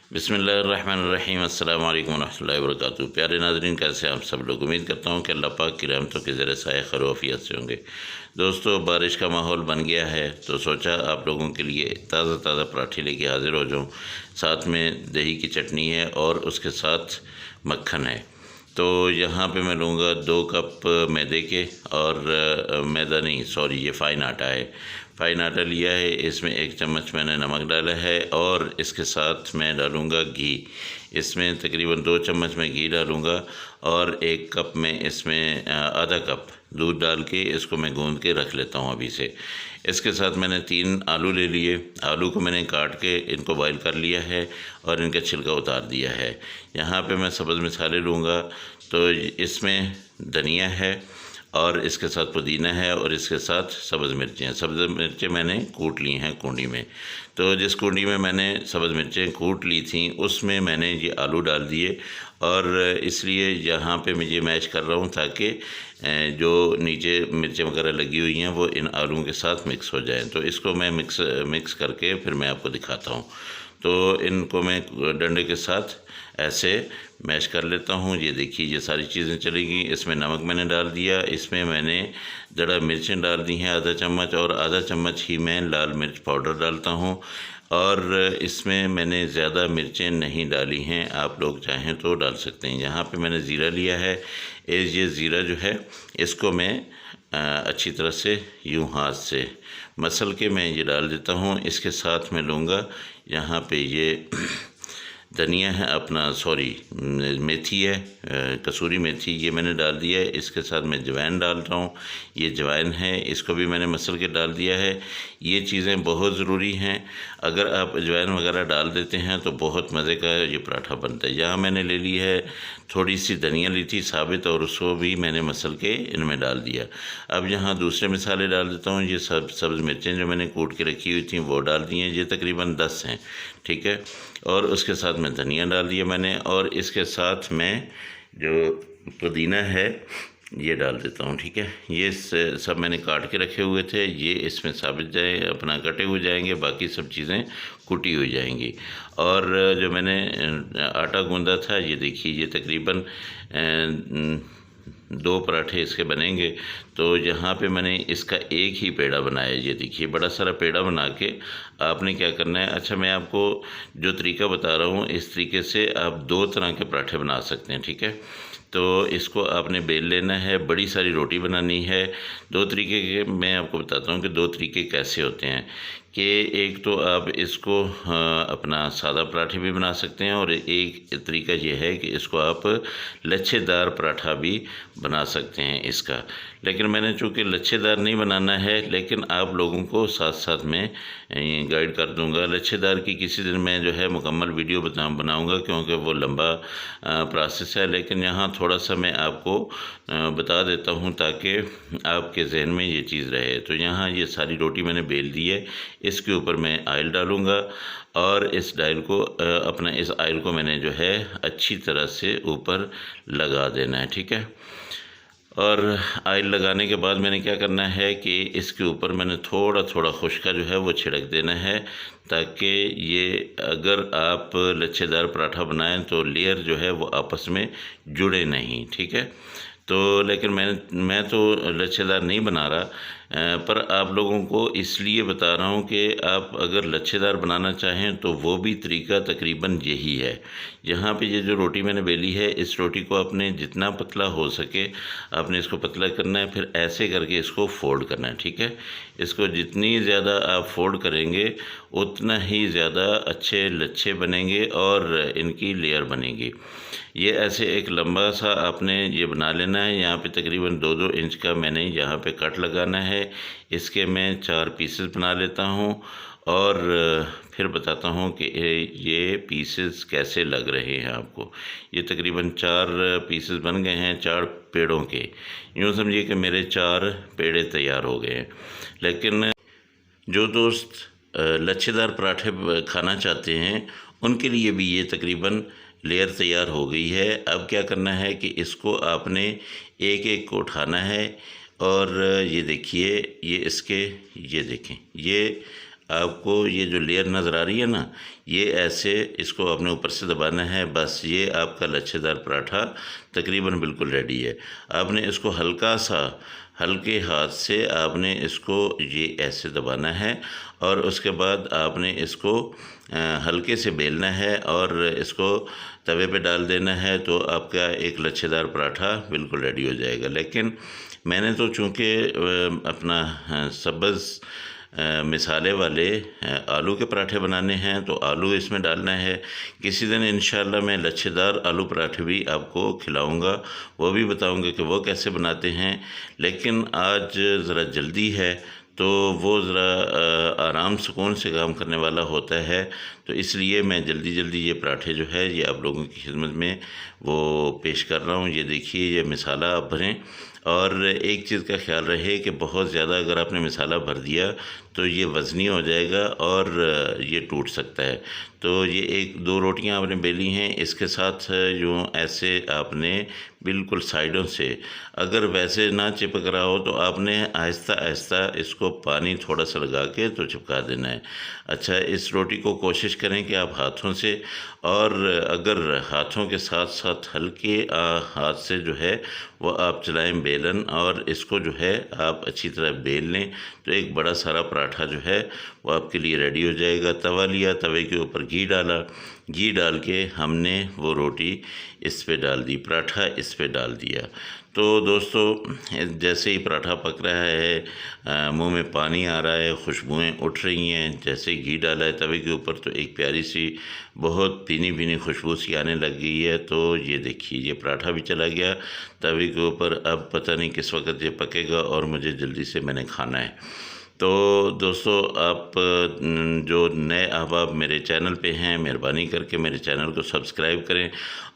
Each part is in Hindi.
बिस्मिल्लाहिर्रहमानिर्रहीम। अस्सलाम वालेकुम रहमतुल्लाहि व बरकातुहू। प्यारे नाज़रीन, कैसे आप सब लोग? उम्मीद करता हूँ कि अल्लाह पाक की रहमतों के ज़रिए साए खैर व आफियत से होंगे। दोस्तों, बारिश का माहौल बन गया है तो सोचा आप लोगों के लिए ताज़ा ताज़ा पराठे लेके हाज़िर हो जाऊँ। साथ में दही की चटनी है और उसके साथ मक्खन है। तो यहाँ पे मैं लूँगा 2 कप मैदे के, और मैदा नहीं, सॉरी, ये फ़ाइन आटा है। फ़ाइन आटा लिया है, इसमें 1 चम्मच मैंने नमक डाला है और इसके साथ मैं डालूँगा घी। इसमें तकरीबन 2 चम्मच मैं घी डालूँगा और 1 कप में इसमें आधा कप दूध डाल के इसको मैं गूँध के रख लेता हूँ अभी से। इसके साथ मैंने 3 आलू ले लिए। आलू को मैंने काट के इनको बॉयल कर लिया है और इनका छिलका उतार दिया है। यहाँ पे मैं सब्ज़ मसाले लूँगा, तो इसमें धनिया है और इसके साथ पुदीना है और इसके साथ सब्ज़ मिर्चें हैं। सब्ज़ मिर्चें मैंने कूट ली हैं कूंडी में। तो जिस कूंडी में मैंने सब्ज़ मिर्चें कूट ली थी उसमें मैंने ये आलू डाल दिए, और इसलिए यहाँ पे मैं ये मैश कर रहा हूँ ताकि जो नीचे मिर्चें वगैरह लगी हुई हैं वो इन आलूओं के साथ मिक्स हो जाएं। तो इसको मैं मिक्स करके फिर मैं आपको दिखाता हूँ। तो इनको मैं डंडे के साथ ऐसे मैश कर लेता हूँ। ये देखिए, ये सारी चीज़ें चलेंगी। इसमें नमक मैंने डाल दिया, इसमें मैंने दड़ा मिर्चें डाल दी हैं आधा चम्मच, और आधा चम्मच ही मैं लाल मिर्च पाउडर डालता हूँ। और इसमें मैंने ज़्यादा मिर्चें नहीं डाली हैं, आप लोग चाहें तो डाल सकते हैं। यहाँ पे मैंने ज़ीरा लिया है। ये ज़ीरा जो है इसको मैं अच्छी तरह से यूँ हाथ से मसल के मैं ये डाल देता हूँ। इसके साथ मैं लूँगा यहाँ पे ये धनिया है, अपना सॉरी मेथी है, कसूरी मेथी, ये मैंने डाल दिया है। इसके साथ मैं अजवाइन डाल रहा हूँ। ये अजवाइन है, इसको भी मैंने मसल के डाल दिया है। ये चीज़ें बहुत ज़रूरी हैं। अगर आप अजवाइन वगैरह डाल देते हैं तो बहुत मज़े का ये पराठा बनता है। यहाँ मैंने ले ली है थोड़ी सी धनिया ली थी साबित, और उसको भी मैंने मसल के इनमें डाल दिया। अब यहाँ दूसरे मसाले डाल देता हूँ। ये सब्ज़ मिर्चें जो मैंने कूट के रखी हुई थी वो डाल दी हैं, ये तकरीबन 10 हैं, ठीक है। और उसके साथ में धनिया डाल दिया मैंने, और इसके साथ मैं जो पुदीना है ये डाल देता हूँ, ठीक है। ये सब मैंने काट के रखे हुए थे, ये इसमें साबित जाए अपना कटे हुए जाएंगे, बाकी सब चीज़ें कुटी हुई जाएंगी। और जो मैंने आटा गूंदा था, ये देखिए, ये तकरीबन 2 पराठे इसके बनेंगे। तो यहाँ पे मैंने इसका एक ही पेड़ा बनाया। ये देखिए, बड़ा सारा पेड़ा बना के आपने क्या करना है, अच्छा मैं आपको जो तरीका बता रहा हूँ इस तरीके से आप 2 तरह के पराठे बना सकते हैं, ठीक है। तो इसको आपने बेल लेना है, बड़ी सारी रोटी बनानी है। 2 तरीके के मैं आपको बताता हूँ कि 2 तरीके कैसे होते हैं। कि एक तो आप इसको अपना सादा पराठे भी बना सकते हैं, और एक तरीका ये है कि इसको आप लच्छेदार पराठा भी बना सकते हैं इसका। लेकिन मैंने चूँकि लच्छेदार नहीं बनाना है, लेकिन आप लोगों को साथ साथ में गाइड कर दूंगा। लच्छेदार की किसी दिन मैं जो है मुकम्मल वीडियो बनाऊंगा, क्योंकि वो लंबा प्रोसेस है। लेकिन यहाँ थोड़ा सा मैं आपको बता देता हूँ ताकि आपके जहन में ये चीज़ रहे। तो यहाँ ये सारी रोटी मैंने बेल दी है, इसके ऊपर मैं आयल डालूँगा, और इस आयल को मैंने जो है अच्छी तरह से ऊपर लगा देना है, ठीक है। और आयल लगाने के बाद मैंने क्या करना है कि इसके ऊपर मैंने थोड़ा थोड़ा खुश्का जो है वो छिड़क देना है, ताकि ये अगर आप लच्छेदार पराठा बनाएं तो लेयर जो है वो आपस में जुड़े नहीं, ठीक है। तो लेकिन मैं तो लच्छेदार नहीं बना रहा, पर आप लोगों को इसलिए बता रहा हूँ कि आप अगर लच्छेदार बनाना चाहें तो वो भी तरीका तकरीबन यही है। यहाँ पे ये जो रोटी मैंने बेली है, इस रोटी को आपने जितना पतला हो सके आपने इसको पतला करना है, फिर ऐसे करके इसको फोल्ड करना है, ठीक है। इसको जितनी ज़्यादा आप फोल्ड करेंगे उतना ही ज़्यादा अच्छे लच्छे बनेंगे और इनकी लेयर बनेगी। ये ऐसे एक लंबा सा आपने ये बना लेना है। यहाँ पे तकरीबन 2-2 इंच का मैंने यहाँ पे कट लगाना है। इसके मैं 4 पीसेस बना लेता हूँ, और फिर बताता हूँ कि ये पीसेस कैसे लग रहे हैं आपको। ये तकरीबन 4 पीसेस बन गए हैं, 4 पेड़ों के। यूँ समझिए कि मेरे 4 पेड़े तैयार हो गए हैं। लेकिन जो दोस्त लच्छेदार पराठे खाना चाहते हैं उनके लिए भी ये तकरीबन लेयर तैयार हो गई है। अब क्या करना है कि इसको आपने एक एक को उठाना है, और ये देखिए, ये देखें, ये आपको ये जो लेयर नज़र आ रही है ना, ये ऐसे इसको अपने ऊपर से दबाना है। बस ये आपका लच्छेदार पराठा तकरीबन बिल्कुल रेडी है। आपने इसको हल्के हाथ से आपने इसको ये ऐसे दबाना है और उसके बाद आपने इसको हल्के से बेलना है और इसको तवे पे डाल देना है, तो आपका एक लच्छेदार पराठा बिल्कुल रेडी हो जाएगा। लेकिन मैंने तो चूँकि अपना सब्ज़ मिसाले वाले आलू के पराठे बनाने हैं, तो आलू इसमें डालना है। किसी दिन इंशाल्लाह मैं लच्छेदार आलू पराठे भी आपको खिलाऊंगा, वो भी बताऊंगा कि वो कैसे बनाते हैं। लेकिन आज ज़रा जल्दी है, तो वो ज़रा आराम सुकून से काम करने वाला होता है, तो इसलिए मैं जल्दी जल्दी ये पराठे जो है ये आप लोगों की खिदमत में वो पेश कर रहा हूँ। ये देखिए, ये मिसाला आप भरें और एक चीज़ का ख्याल रहे कि बहुत ज़्यादा अगर आपने मिसाला भर दिया तो ये वज़नी हो जाएगा और ये टूट सकता है। तो ये 1-2 रोटियां आपने बेली हैं, इसके साथ यूँ ऐसे आपने बिल्कुल साइडों से, अगर वैसे ना चिपक रहा हो तो आपने आहिस्ता आहिस्ता इसको पानी थोड़ा सा लगा के तो चिपका देना है। अच्छा, इस रोटी को कोशिश करें कि आप हाथों से, और अगर हाथों के साथ साथ हल्के हाथ से जो है वो आप चलाएं बेलन, और इसको जो है आप अच्छी तरह बेल लें, तो एक बड़ा सारा पराठा जो है वो आपके लिए रेडी हो जाएगा। तवा लिया, तवे के ऊपर घी डाला, घी डाल के हमने वो रोटी इस पे डाल दी, पराठा इस पे डाल दिया। तो दोस्तों, जैसे ही पराठा पक रहा है मुंह में पानी आ रहा है, खुशबुएं उठ रही हैं। जैसे ही घी डाला है तवे के ऊपर तो एक प्यारी सी बहुत भीनी भीनी खुशबू सी आने लग गई है। तो ये देखिए, ये पराठा भी चला गया तवे के ऊपर। अब पता नहीं किस वक्त ये पकेगा और मुझे जल्दी से मैंने खाना है। तो दोस्तों, आप जो नए अहबाब मेरे चैनल पे हैं, मेहरबानी करके मेरे चैनल को सब्सक्राइब करें,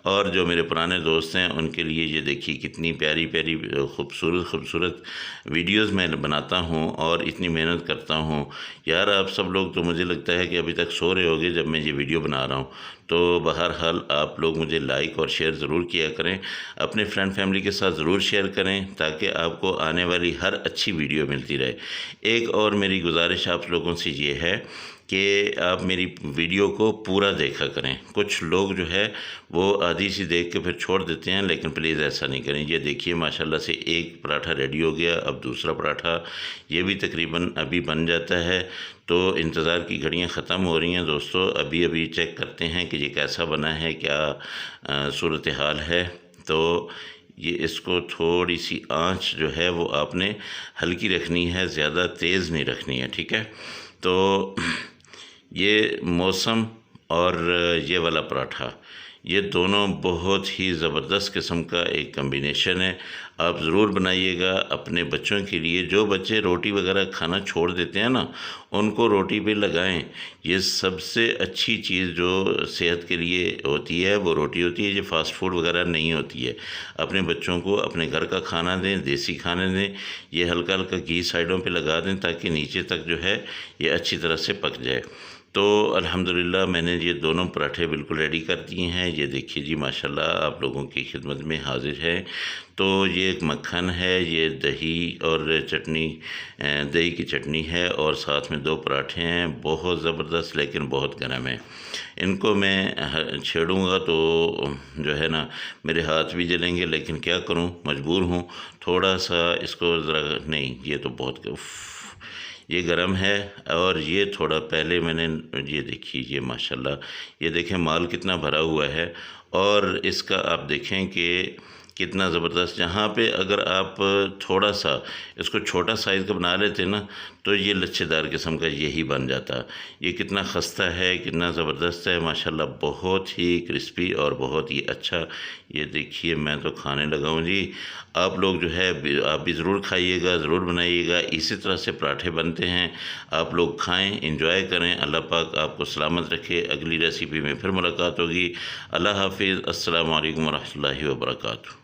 और जो मेरे पुराने दोस्त हैं उनके लिए ये देखिए कितनी प्यारी प्यारी खूबसूरत वीडियोस मैं बनाता हूँ और इतनी मेहनत करता हूँ। यार, आप सब लोग तो मुझे लगता है कि अभी तक सो रहे होंगे जब मैं ये वीडियो बना रहा हूँ। तो बहरहाल आप लोग मुझे लाइक और शेयर ज़रूर किया करें, अपने फ्रेंड फैमिली के साथ ज़रूर शेयर करें, ताकि आपको आने वाली हर अच्छी वीडियो मिलती रहे। एक और मेरी गुजारिश आप लोगों से ये है कि आप मेरी वीडियो को पूरा देखा करें। कुछ लोग जो है वो आधी सी देख के फिर छोड़ देते हैं, लेकिन प्लीज़ ऐसा नहीं करें। ये देखिए, माशाल्लाह से एक पराठा रेडी हो गया। अब दूसरा पराठा ये भी तकरीबन अभी बन जाता है। तो इंतज़ार की घड़ियां ख़त्म हो रही हैं दोस्तों। अभी अभी चेक करते हैं कि ये कैसा बना है, क्या सूरत हाल है। तो ये इसको थोड़ी सी आंच जो है वो आपने हल्की रखनी है, ज़्यादा तेज़ नहीं रखनी है, ठीक है। तो ये मौसम और ये वाला पराठा, ये दोनों बहुत ही ज़बरदस्त किस्म का एक कम्बिनेशन है। आप ज़रूर बनाइएगा अपने बच्चों के लिए। जो बच्चे रोटी वगैरह खाना छोड़ देते हैं ना, उनको रोटी पे लगाएं। ये सबसे अच्छी चीज़ जो सेहत के लिए होती है वो रोटी होती है, ये फ़ास्ट फूड वगैरह नहीं होती है। अपने बच्चों को अपने घर का खाना दें, देसी खाने दें। ये हल्का हल्का घी साइडों पे लगा दें ताकि नीचे तक जो है ये अच्छी तरह से पक जाए। तो अल्हम्दुलिल्लाह मैंने ये दोनों पराठे बिल्कुल रेडी कर दिए हैं। ये देखिए जी, माशाल्लाह आप लोगों की खिदमत में हाजिर है। तो ये एक मक्खन है, ये दही और चटनी, दही की चटनी है, और साथ में 2 पराठे हैं, बहुत ज़बरदस्त लेकिन बहुत गर्म है। इनको मैं छेड़ूंगा तो जो है ना मेरे हाथ भी जलेंगे, लेकिन क्या करूं, मजबूर हूं। थोड़ा सा इसको ज़रा, नहीं ये तो बहुत ये गरम है। और ये थोड़ा पहले मैंने, ये देखिए, ये माशाल्लाह, ये देखें माल कितना भरा हुआ है, और इसका आप देखें कि कितना ज़बरदस्त। यहाँ पे अगर आप थोड़ा सा इसको छोटा साइज़ का बना लेते ना, तो ये लच्छेदार किस्म का यही बन जाता। ये कितना खस्ता है, कितना ज़बरदस्त है माशाल्लाह, बहुत ही क्रिस्पी और बहुत ही अच्छा। ये देखिए, मैं तो खाने लगा हूँ जी। आप लोग जो है आप भी ज़रूर खाइएगा, ज़रूर बनाइएगा। इसी तरह से पराठे बनते हैं, आप लोग खाएं, इंजॉय करें। अल्लाह पाक आपको सलामत रखे। अगली रेसिपी में फिर मुलाकात होगी। अल्लाह हाफिज़। अस्सलामु अलैकुम व रहमतुल्लाहि व बरकातुहू।